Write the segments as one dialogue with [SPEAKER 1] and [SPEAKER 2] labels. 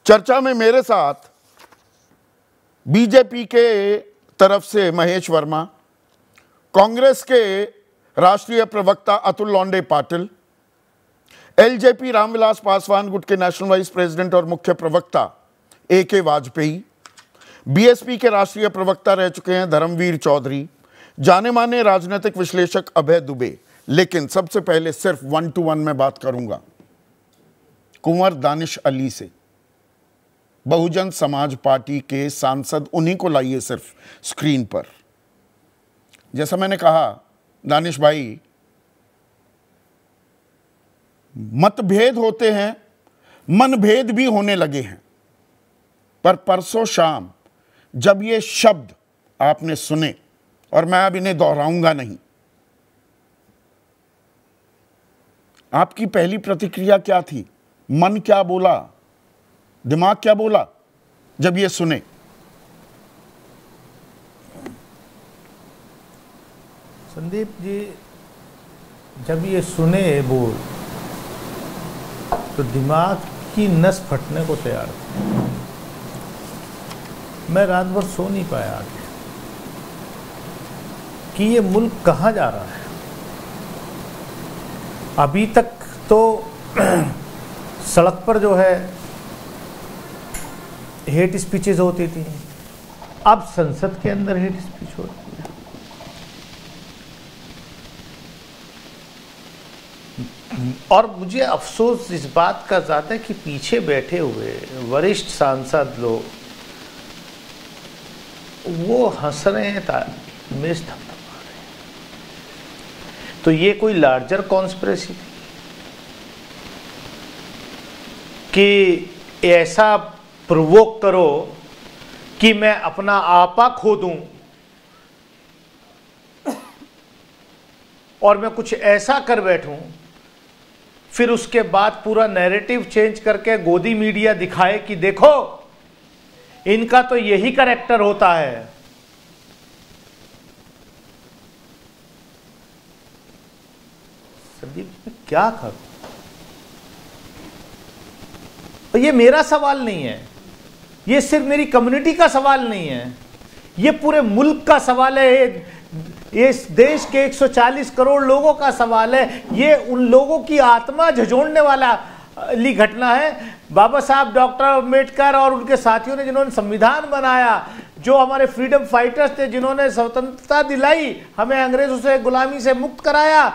[SPEAKER 1] चर्चा में मेरे साथ बीजेपी के तरफ से महेश वर्मा, कांग्रेस के राष्ट्रीय प्रवक्ता अतुल लोंडे पाटिल, एलजेपी रामविलास पासवान गुट के नेशनल वाइस प्रेसिडेंट और मुख्य प्रवक्ता AK वाजपेयी, बीएसपी के राष्ट्रीय प्रवक्ता रह चुके हैं धर्मवीर चौधरी, जाने माने राजनीतिक विश्लेषक अभय दुबे। लेकिन सबसे पहले सिर्फ 1 to 1 में बात करूंगा कुंवर दानिश अली से। बहुजन समाज पार्टी के सांसद, उन्हीं को लाइए सिर्फ स्क्रीन पर। जैसा मैंने कहा दानिश भाई, मतभेद होते हैं, मनभेद भी होने लगे हैं, पर परसों शाम जब ये शब्द आपने सुने, और मैं अब इन्हें दोहराऊंगा नहीं, आपकी पहली प्रतिक्रिया क्या थी? मन क्या बोला, दिमाग क्या बोला जब ये सुने?
[SPEAKER 2] संदीप जी, जब ये सुने बोल तो दिमाग की नस फटने को तैयार थी। मैं रात भर सो नहीं पाया कि ये मुल्क कहाँ जा रहा है। अभी तक तो सड़क पर जो है हेट स्पीचेज होती थी, अब संसद के अंदर हेट स्पीच होती है। और मुझे अफसोस इस बात का ज़्यादा है कि पीछे बैठे हुए वरिष्ठ सांसद लोग वो हंस रहे हैं, मेज थपथपा रहे हैं। तो ये कोई लार्जर कॉन्स्पिरेसी थी कि ऐसा प्रोवोक करो कि मैं अपना आपा खो दूं और मैं कुछ ऐसा कर बैठूं, फिर उसके बाद पूरा नैरेटिव चेंज करके गोदी मीडिया दिखाए कि देखो इनका तो यही कैरेक्टर होता है। संदीप, मैं क्या करूं? और ये मेरा सवाल नहीं है, ये सिर्फ मेरी कम्युनिटी का सवाल नहीं है, ये पूरे मुल्क का सवाल है, इस देश के 140 करोड़ लोगों का सवाल है। ये उन लोगों की आत्मा झंझोड़ने वाला घटना है। बाबा साहब डॉक्टर अम्बेडकर और उनके साथियों ने जिन्होंने संविधान बनाया, जो हमारे फ्रीडम फाइटर्स थे, जिन्होंने स्वतंत्रता दिलाई, हमें अंग्रेजों से गुलामी से मुक्त कराया,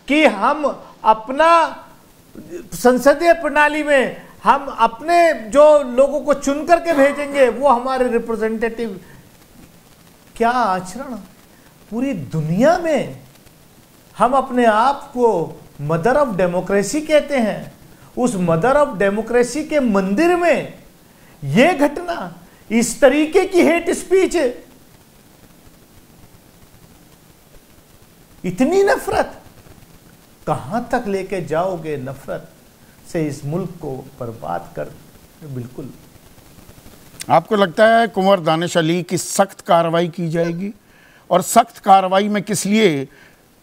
[SPEAKER 2] कि हम अपना संसदीय प्रणाली में हम अपने जो लोगों को चुन करके भेजेंगे वो हमारे रिप्रेजेंटेटिव। क्या आचरण! पूरी दुनिया में हम अपने आप को मदर ऑफ डेमोक्रेसी कहते हैं। उस मदर ऑफ डेमोक्रेसी के मंदिर में यह घटना, इस तरीके की हेट स्पीच, इतनी नफरत, कहां तक लेके जाओगे? नफरत से इस मुल्क को बर्बाद कर। बिल्कुल।
[SPEAKER 1] आपको लगता है कुंवर दानिश अली की सख्त कार्रवाई की जाएगी? और सख्त कार्रवाई में किस लिए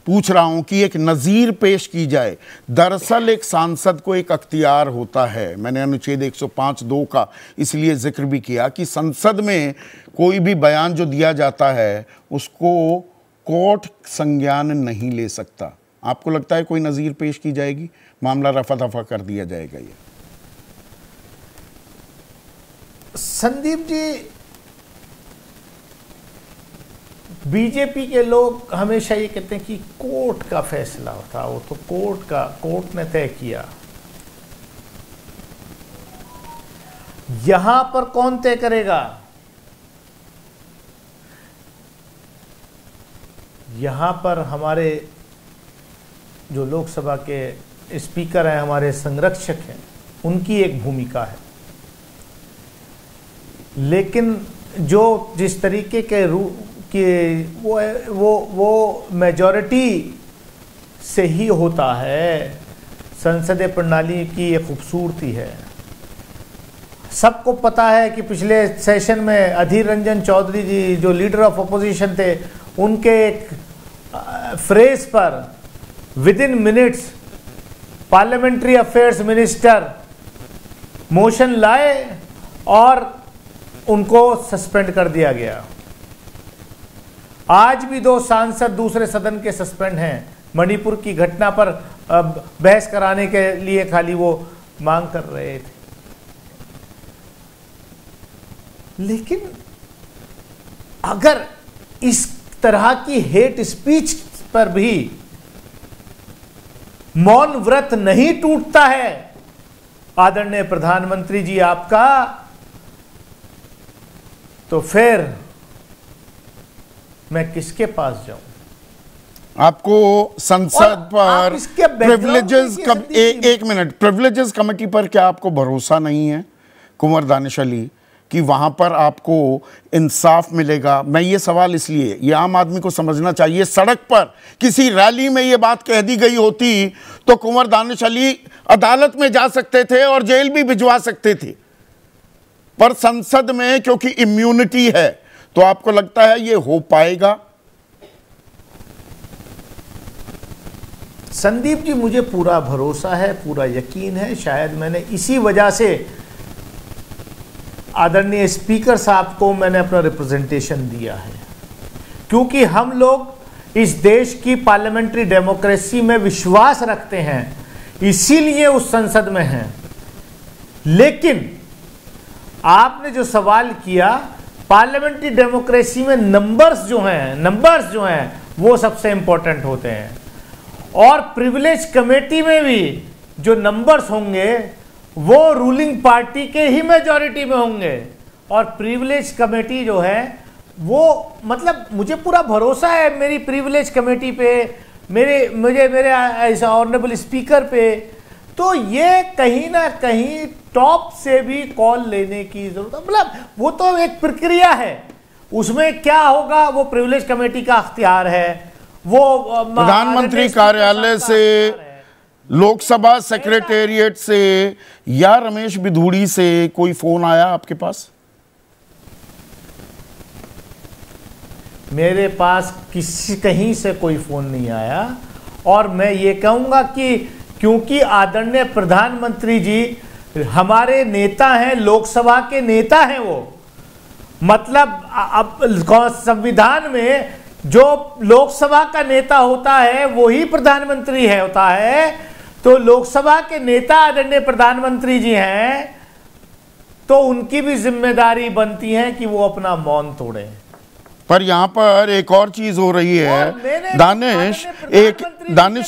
[SPEAKER 1] पूछ रहा हूं कि एक नज़ीर पेश की जाए। दरअसल एक सांसद को एक अख्तियार होता है, मैंने अनुच्छेद 105(2) का इसलिए जिक्र भी किया कि संसद में कोई भी बयान जो दिया जाता है उसको कोर्ट संज्ञान नहीं ले सकता। आपको लगता है कोई नज़ीर पेश की जाएगी, मामला रफा दफा कर दिया जाएगा? ये
[SPEAKER 2] संदीप जी, बीजेपी के लोग हमेशा ये कहते हैं कि कोर्ट का फैसला होता, वो तो कोर्ट ने तय किया। यहां पर कौन तय करेगा? यहां पर हमारे जो लोकसभा के स्पीकर हैं, हमारे संरक्षक हैं, उनकी एक भूमिका है। लेकिन जो जिस तरीके के कि वो मेजॉरिटी से ही होता है, संसदीय प्रणाली की एक खूबसूरती है। सबको पता है कि पिछले सेशन में अधीर रंजन चौधरी जी, जो लीडर ऑफ अपोजिशन थे, उनके एक फ्रेज पर with in minutes parliamentary affairs minister motion लाए और उनको सस्पेंड कर दिया गया। आज भी 2 सांसद दूसरे सदन के सस्पेंड हैं, मणिपुर की घटना पर बहस कराने के लिए खाली वो मांग कर रहे थे। लेकिन अगर इस तरह की हेट स्पीच पर भी मौन व्रत नहीं टूटता है आदरणीय प्रधानमंत्री जी आपका, तो फिर मैं किसके पास जाऊं?
[SPEAKER 1] आपको संसद पर प्रिविलेजेस एक मिनट, प्रिविलेजेस कमेटी पर क्या आपको भरोसा नहीं है कुंवर दानिश अली कि वहां पर आपको इंसाफ मिलेगा? मैं ये सवाल इसलिए, ये आम आदमी को समझना चाहिए, सड़क पर किसी रैली में ये बात कह दी गई होती तो कुंवर दानिश अली अदालत में जा सकते थे और जेल भी भिजवा सकते थे, पर संसद में क्योंकि इम्यूनिटी है, तो आपको लगता है ये हो पाएगा?
[SPEAKER 2] संदीप जी, मुझे पूरा भरोसा है, पूरा यकीन है। शायद मैंने इसी वजह से आदरणीय स्पीकर साहब को मैंने अपना रिप्रेजेंटेशन दिया है, क्योंकि हम लोग इस देश की पार्लियामेंट्री डेमोक्रेसी में विश्वास रखते हैं, इसीलिए उस संसद में हैं। लेकिन आपने जो सवाल किया, पार्लियामेंट्री डेमोक्रेसी में नंबर्स जो हैं वो सबसे इंपॉर्टेंट होते हैं, और प्रिविलेज कमेटी में भी जो नंबर्स होंगे वो रूलिंग पार्टी के ही मेजॉरिटी में होंगे। और प्रिविलेज कमेटी जो है वो, मतलब मुझे पूरा भरोसा है मेरी प्रिविलेज कमेटी पे, मेरे ऑनरेबल स्पीकर पे। तो ये कहीं ना कहीं टॉप से भी कॉल लेने की जरूरत, मतलब वो तो एक प्रक्रिया है, उसमें क्या होगा वो प्रिविलेज कमेटी का अख्तियार है। वो
[SPEAKER 1] प्रधानमंत्री कार्यालय से, लोकसभा सेक्रेटेरिएट से या रमेश बिधूड़ी से कोई फोन आया आपके पास?
[SPEAKER 2] मेरे पास कहीं से कोई फोन नहीं आया। और मैं ये कहूंगा कि क्योंकि आदरणीय प्रधानमंत्री जी हमारे नेता हैं, लोकसभा के नेता हैं, वो मतलब अब संविधान में जो लोकसभा का नेता होता है वही प्रधानमंत्री होता है, तो लोकसभा के नेता आदरणीय प्रधानमंत्री जी हैं, तो उनकी भी जिम्मेदारी बनती है कि वो अपना मौन तोड़े।
[SPEAKER 1] पर यहां पर एक और चीज हो रही है दानिश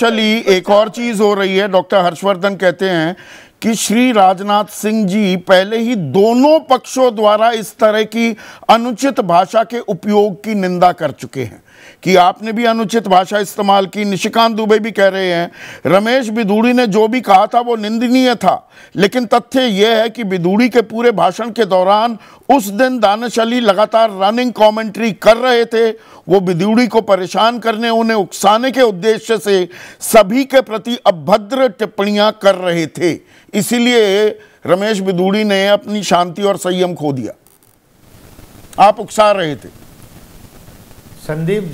[SPEAKER 1] अली, एक और चीज हो रही है। डॉक्टर हर्षवर्धन कहते हैं कि श्री राजनाथ सिंह जी पहले ही दोनों पक्षों द्वारा इस तरह की अनुचित भाषा के उपयोग की निंदा कर चुके हैं कि आपने भी अनुचित भाषा इस्तेमाल की। निशिकांत दुबे भी कह रहे हैं रमेश बिधूड़ी ने जो भी कहा था वो निंदनीय था, लेकिन तथ्य यह है कि बिधूड़ी के पूरे भाषण के दौरान उस दिन दानिश अली लगातार रनिंग कमेंट्री कर रहे थे। वो बिधूड़ी को परेशान करने, उन्हें उकसाने के उद्देश्य से सभी के प्रति अभद्र टिप्पणियां कर रहे थे, इसीलिए रमेश बिधूड़ी ने अपनी शांति और संयम खो दिया। आप उकसा रहे थे।
[SPEAKER 2] संदीप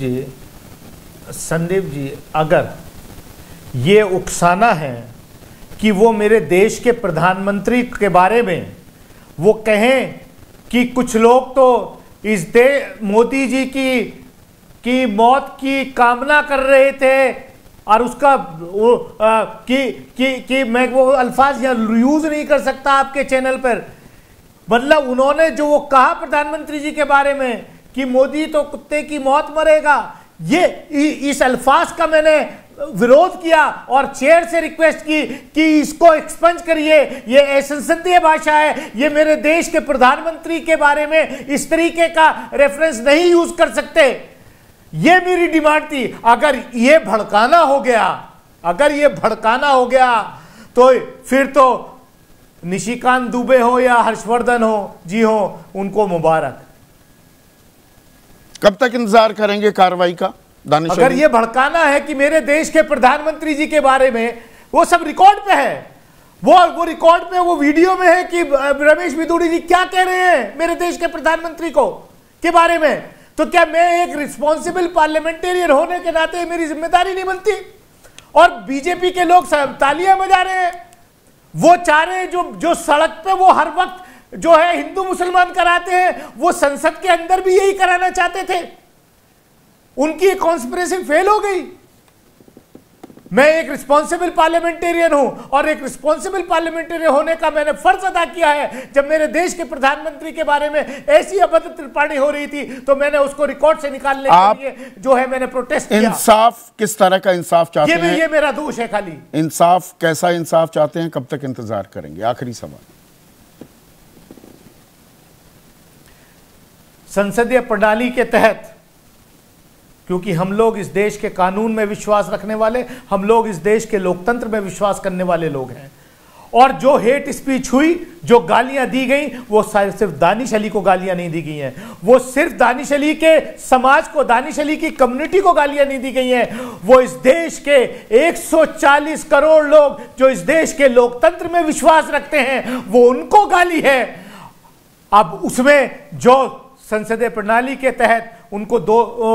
[SPEAKER 2] जी, अगर ये उकसाना है कि वो मेरे देश के प्रधानमंत्री के बारे में वो कहें कि कुछ लोग तो इस मोदी जी की मौत की कामना कर रहे थे और उसका कि मैं वो अल्फाज यहाँ यूज नहीं कर सकता आपके चैनल पर, मतलब उन्होंने जो वो कहा प्रधानमंत्री जी के बारे में कि मोदी तो कुत्ते की मौत मरेगा, ये इस अल्फाज का मैंने विरोध किया और चेयर से रिक्वेस्ट की कि इसको एक्सपंज करिए, ये असंसदीय भाषा है, ये मेरे देश के प्रधानमंत्री के बारे में इस तरीके का रेफरेंस नहीं यूज कर सकते। ये मेरी डिमांड थी। अगर ये भड़काना हो गया तो फिर तो निशिकांत दुबे हो या हर्षवर्धन हो, उनको मुबारक।
[SPEAKER 1] कब तक इंतजार करेंगे कार्रवाई का दानिश अली?
[SPEAKER 2] अगर ये भड़काना है कि मेरे देश के प्रधानमंत्री जी के बारे में, वो सब रिकॉर्ड पे है, वो रिकॉर्ड पे, वो वीडियो में है कि रमेश बिधूड़ी जी क्या कह रहे हैं मेरे देश के प्रधानमंत्री के बारे में। तो क्या मैं एक रिस्पॉन्सिबल पार्लियामेंटेरियन होने के नाते मेरी जिम्मेदारी नहीं बनती? और बीजेपी के लोग तालियां बजा रहे हैं, वो चाह रहे हैं जो सड़क पे वो हर वक्त जो है हिंदू मुसलमान कराते हैं, वो संसद के अंदर भी यही कराना चाहते थे। उनकी कॉन्स्पिरेसी फेल हो गई। मैं एक रिस्पॉन्सिबल पार्लियामेंटेरियन हूं और एक रिस्पॉन्सिबल पार्लियामेंटेरियन होने का मैंने फर्ज अदा किया है। जब मेरे देश के प्रधानमंत्री के बारे में ऐसी अभद्र टिप्पणी हो रही थी तो मैंने उसको रिकॉर्ड से निकालने के लिए जो है मैंने प्रोटेस्ट किया।
[SPEAKER 1] इंसाफ, किस तरह का इंसाफ चाहते हैं?
[SPEAKER 2] ये मेरा दोष है खाली।
[SPEAKER 1] इंसाफ, कैसा इंसाफ चाहते हैं? कब तक इंतजार करेंगे? आखिरी सवाल।
[SPEAKER 2] संसदीय प्रणाली के तहत, क्योंकि हम लोग इस देश के कानून में विश्वास रखने वाले, हम लोग इस देश के लोकतंत्र में विश्वास करने वाले लोग हैं, और जो हेट स्पीच हुई, जो गालियां दी गई, वो सिर्फ दानिश अली को गालियां नहीं दी गई हैं, वो सिर्फ दानिश अली के समाज को, दानिश अली की कम्युनिटी को गालियां नहीं दी गई हैं, वो इस देश के 140 करोड़ लोग जो इस देश के लोकतंत्र में विश्वास रखते हैं, वो उनको गाली है। अब उसमें जो संसदीय प्रणाली के तहत उनको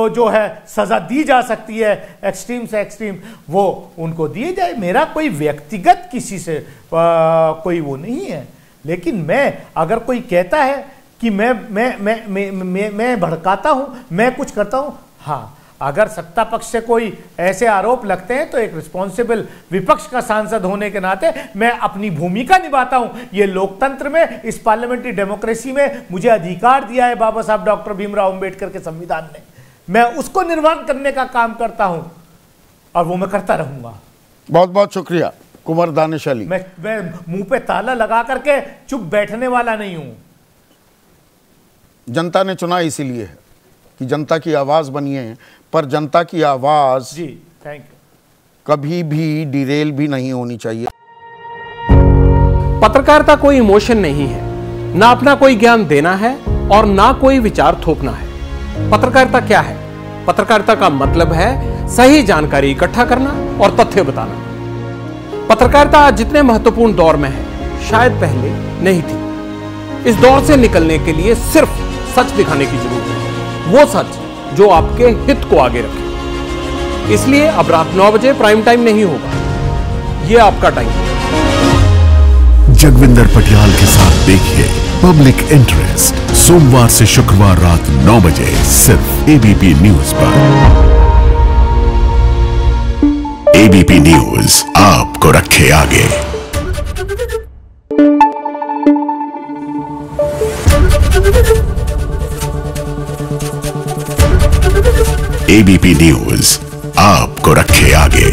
[SPEAKER 2] जो है सजा दी जा सकती है, एक्सट्रीम से एक्सट्रीम, वो उनको दिए जाए। मेरा कोई व्यक्तिगत किसी से कोई वो नहीं है, लेकिन मैं अगर कोई कहता है कि मैं भड़काता हूं, मैं कुछ करता हूं, हाँ, अगर सत्ता पक्ष से कोई ऐसे आरोप लगते हैं तो एक रिस्पॉन्सिबल विपक्ष का सांसद होने के नाते मैं अपनी भूमिका निभाता हूं। ये लोकतंत्र में, इस पार्लियामेंट्री डेमोक्रेसी में मुझे अधिकार दिया है बाबा साहब डॉक्टर भीमराव अंबेडकर के संविधान ने, मैं उसको निर्वहन करने का काम करता हूं और वो मैं करता रहूंगा।
[SPEAKER 1] बहुत बहुत शुक्रिया कुंवर दानिश अली।
[SPEAKER 2] मैं मुंह पे ताला लगा करके चुप बैठने वाला नहीं हूं।
[SPEAKER 1] जनता ने चुना इसीलिए है कि जनता की आवाज बनिए, पर जनता की आवाज
[SPEAKER 2] जी, थैंक यू,
[SPEAKER 1] कभी भी डिरेल भी नहीं होनी चाहिए।
[SPEAKER 3] पत्रकारिता कोई इमोशन नहीं है, ना अपना कोई ज्ञान देना है और ना कोई विचार थोपना है। पत्रकारिता क्या है? पत्रकारिता का मतलब है सही जानकारी इकट्ठा करना और तथ्य बताना। पत्रकारिता आज जितने महत्वपूर्ण दौर में है, शायद पहले नहीं थी। इस दौर से निकलने के लिए सिर्फ सच दिखाने की जरूरत है, वो सच जो आपके हित को आगे रखे। इसलिए अब रात 9 बजे प्राइम टाइम नहीं होगा, ये आपका टाइम है।
[SPEAKER 4] जगविंदर पटियाल के साथ देखिए पब्लिक इंटरेस्ट, सोमवार से शुक्रवार रात 9 बजे सिर्फ एबीपी न्यूज पर। एबीपी न्यूज आपको रखे आगे। एबीपी न्यूज आपको रखे आगे।